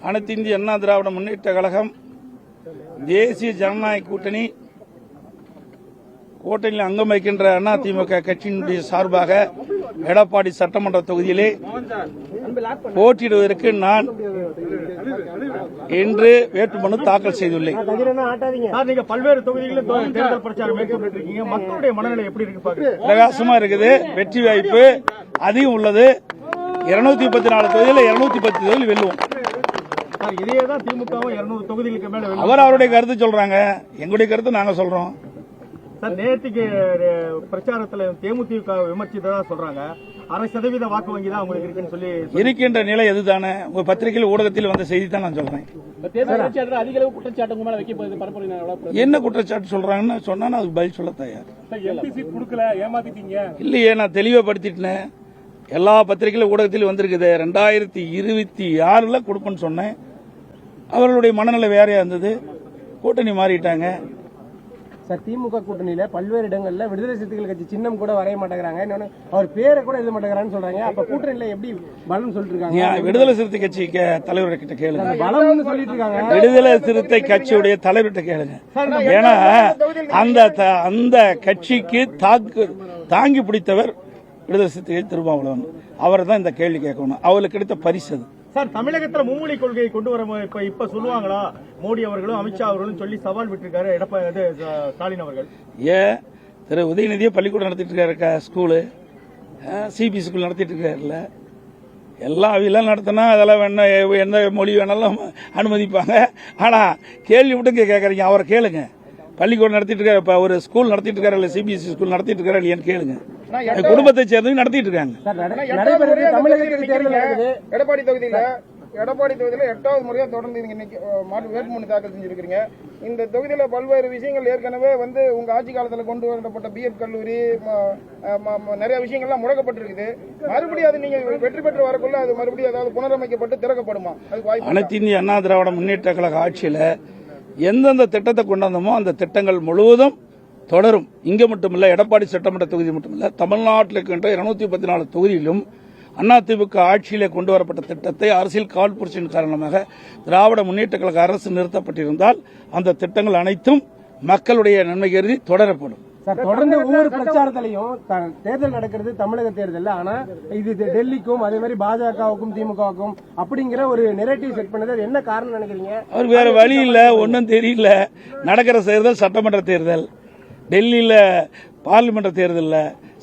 அனைத்து இந்திய அண்ணா திராவிட முன்னேற்ற கழகம் தேசிய ஜனநாயக கூட்டணியில் அங்கம் வைக்கின்ற அதிமுக கட்சியினுடைய சார்பாக எடப்பாடி சட்டமன்ற தொகுதியிலே போட்டியிடுவதற்கு நான் இன்று வேட்புமனு தாக்கல் செய்துள்ளேன். பல்வேறு தொகுதிகளில் தேர்தல் பிரச்சாரம் மேற்கொண்டிருக்கீங்க. மக்களுடைய மனநிலை எப்படி இருக்கு? பிரகாசமா இருக்குது. வெற்றி வாய்ப்பு அதிகம் உள்ளது. 234 தொகுதியில் 210 தொகுதியில் வெல்லுவோம். இதேதான் திமுகவும் 200 தொகுதிகளுக்கு மேல அவருடைய கருத்து சொல்றாங்க, எங்களுடைய கருத்து நாங்க சொல்றோம். நேற்றுக்கு பிரச்சாரத்தில் தேமுதிக விமர்சித்ததா சொல்றாங்க. 60% வாக்கு வங்கி தான் உங்களுக்கு இருக்குன்னு சொல்லி இருக்கின்ற நிலை எதுதானே? உங்க பத்திரிகையில் ஊடகத்தில் வந்த செய்தி தான் நான் சொல்றேன். அதிக அளவு குற்றச்சாட்டு மேல வைக்க என்ன குற்றச்சாட்டு சொல்றாங்கன்னு சொன்னா அதுக்கு பதில் சொல்ல தயார். இல்லையே, நான் தெளிவுபடுத்திட்டேன். எல்லா பத்திரிகையிலும் ஊடகத்தில் வந்திருக்குது. 2026 கொடுப்பேன்னு சொன்னேன். அவர்களுடைய மனநிலை வேறையா இருந்தது. கூட்டணி மாறிட்டாங்க. சார், திமுக கூட்டணியில பல்வேறு இடங்கள்ல விடுதலை சிறுத்தைகள் கட்சி சின்னம் கூட வரைய மாட்டேங்கிறாங்க. இன்னொன்னு அவர் பேரை கூட எழுத மாட்டேங்கிறான்னு சொல்றாங்க. அப்ப கூட்டணியில எப்படி பலம் சொல்லிட்டு இருக்காங்க? விடுதலை சிறுத்தை கட்சி தலைவர்கிட்ட கேளுங்க. பலம்னு சொல்லிட்டு இருக்காங்க. விடுதலை சிறுத்தை கட்சியுடைய தலைவர்கிட்ட கேளுங்க. ஏன்னா அந்த கட்சிக்கு தாங்கி பிடித்தவர் விடுதலை சிறுத்தை திருமாவளவன். அவர் தான் இந்த கேள்வி கேட்கணும். அவருக்கு கிடைத்த பரிசு அது. சார், தமிழகத்தில் மும்மொழி கொள்கையை கொண்டு வர இப்ப சொல்லுவாங்களா மோடி அவர்களும் அமித்ஷா அவர்களும் சொல்லி சவால் விட்டிருக்காரு ஸ்டாலின் அவர்கள். ஏன் திரு உதயநிதியை பள்ளிக்கூடம் நடத்திட்டு இருக்காரு, ஸ்கூலு சிபிஎஸ்சி ஸ்கூல் நடத்திட்டு இருக்காருல்ல. எல்லாம் அவையெல்லாம் நடத்தினா அதெல்லாம் வேணா எந்த மொழி வேணாலும் அனுமதிப்பாங்க. ஆனா கேள்வி மட்டும் கேட்கறீங்க. அவரை கேளுங்க. பள்ளிக்கூடம் நடத்திட்டு இருக்காரு, இப்ப ஒரு ஸ்கூல் நடத்திட்டு இருக்காரு, சிபிஎஸ்சி ஸ்கூல் நடத்திட்டு இருக்காரு இல்லையான்னு கேளுங்க. குடும்பத்தை சேர்ந்து நடத்திட்டு இருக்காங்க. எடப்பாடி தொகுதியில 8வது முறையா தொடர்ந்து இன்னைக்கு வேட்புமனு தாக்கல் செஞ்சிருக்கீங்க. இந்த தொகுதியில பல்வேறு விஷயங்கள் ஏற்கனவே உங்க ஆட்சி காலத்தில் கொண்டு வரப்பட்ட பிஎட் கல்லூரி நிறைய விஷயங்கள்லாம் முடக்கப்பட்டிருக்குது. மறுபடியும் அது நீங்க வெற்றி பெற்று வரக்குள்ள அது மறுபடியும் அதாவது புனரமைக்கப்பட்டு திறக்கப்படுமா? அதுக்கு வாய்ப்பு. அனைத்து இந்திய அண்ணா திராவிட முன்னேற்ற கழக ஆட்சியில எந்தெந்த திட்டத்தை கொண்டு வந்தோமோ அந்த திட்டங்கள் முழுவதும் தொடரும். இங்க மட்டுமில்ல, எடப்பாடி சட்டமன்ற தொகுதி மட்டுமில்ல, தமிழ்நாட்டில் இருக்கின்ற 214 தொகுதியிலும் அதிமுக ஆட்சியிலே கொண்டு வரப்பட்ட திட்டத்தை அரசியல் காழ்ப்புணர்ச்சியின் காரணமாக திராவிட முன்னேற்ற கழக அரசு நிறுத்தப்பட்டிருந்தால் அந்த திட்டங்கள் அனைத்தும் மக்களுடைய நன்மை கருதி தொடரப்படும். தொடர்ந்து ஒவ்வொரு பிரச்சாரத்திலையும் தேர்தல் நடக்கிறது தமிழக தேர்தல். ஆனா இது டெல்லிக்கும் அதே மாதிரி பாஜகவுக்கும் திமுகவுக்கும் அப்படிங்கிற ஒரு நெரேட்டிவ் செட் பண்ணது என்ன காரணம் நினைக்கிறீங்க? அவர் வேற வழி இல்ல, ஒன்னும் தெரியல. நடக்கிற தேர்தல் சட்டமன்ற தேர்தல், டெல்லியில பார்லிமெண்ட் தேர்தல்,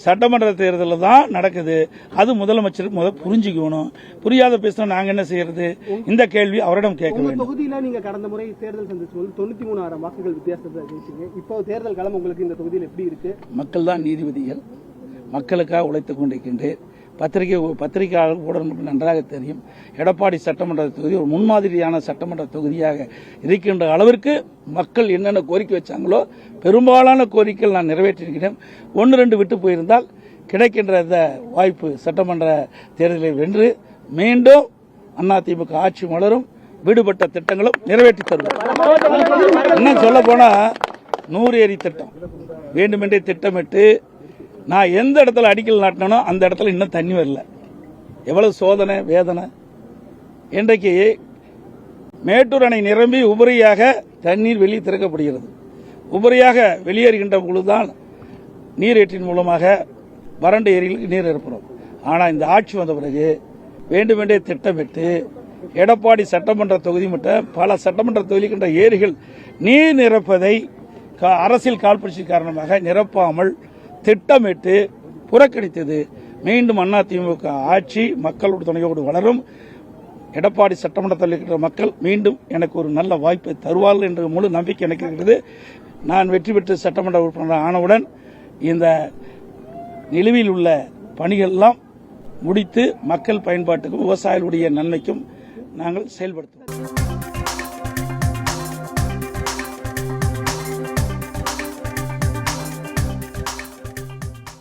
சட்டமன்ற தேர்தல் தான் நடக்குது. அது முதலமைச்சருக்கு புரிஞ்சுக்கணும். புரியாத பேசினா நாங்க என்ன செய்யறது? இந்த கேள்வி அவரிடம் கேட்க வேண்டும். தொகுதியில நீங்க கடந்த முறை தேர்தல் சந்திச்சபோது 93,000 வாக்குகள் வித்தியாசத்தை ஜெயிச்சீங்க. இப்போ தேர்தல் களம் உங்களுக்கு இந்த தொகுதியில் எப்படி இருக்கு? மக்கள் தான் நீதிபதிகள். மக்களுக்காக உழைத்துக் கொண்டிருக்கின்றேன். பத்திரிகையாளர் ஊடகம் நன்றாக தெரியும். எடப்பாடி சட்டமன்ற தொகுதி ஒரு முன்மாதிரியான சட்டமன்ற தொகுதியாக இருக்கின்ற அளவிற்கு மக்கள் என்னென்ன கோரிக்கை வச்சாங்களோ பெரும்பாலான கோரிக்கைகள் நான் நிறைவேற்றியிருக்கிறேன். 1-2 விட்டு போயிருந்தால் கிடைக்கின்ற இந்த வாய்ப்பு சட்டமன்ற தேர்தலில் வென்று மீண்டும் அதிமுக ஆட்சி மலரும், விடுபட்ட திட்டங்களும் நிறைவேற்றி தருவோம். இன்னும் சொல்ல போனா 100 ஏரி திட்டம் வேண்டுமென்றே திட்டமிட்டு நான் எந்த இடத்துல அடிக்கல் நாட்டினோ அந்த இடத்துல இன்னும் தண்ணி வரல. எவ்வளவு சோதனை வேதனை. இன்றைக்கு மேட்டூர் அணை நிரம்பி உபரியாக தண்ணீர் வெளியே திறக்கப்படுகிறது. உபரியாக வெளியேறுகின்ற பொழுதுதான் நீரேற்றின் மூலமாக வறண்ட ஏரிகளுக்கு நீர் நிரப்புறோம். ஆனால் இந்த ஆட்சி வந்த பிறகு வேண்டுமென்றே திட்டமிட்டு எடப்பாடி சட்டமன்ற தொகுதி மட்டும் பல சட்டமன்ற தொகுதிக்கின்ற ஏரிகள் நீர் நிரப்பதை அரசியல் காழ்ப்புணர்ச்சி காரணமாக நிரப்பாமல் திட்டமிட்டு புறக்கணித்தது. மீண்டும் அதிமுக ஆட்சி மக்களோட துணையோடு வளரும். எடப்பாடி சட்டமன்றத்தில் இருக்கிற மக்கள் மீண்டும் எனக்கு ஒரு நல்ல வாய்ப்பை தருவார்கள் என்ற முழு நம்பிக்கை எனக்கு இருக்கிறது. நான் வெற்றி பெற்று சட்டமன்ற உறுப்பினர் ஆனவுடன் இந்த நிலுவையில் உள்ள பணிகள் எல்லாம் முடித்து மக்கள் பயன்பாட்டுக்கும் விவசாயிகளுடைய நன்மைக்கும் நாங்கள் செயல்படுத்துவோம்.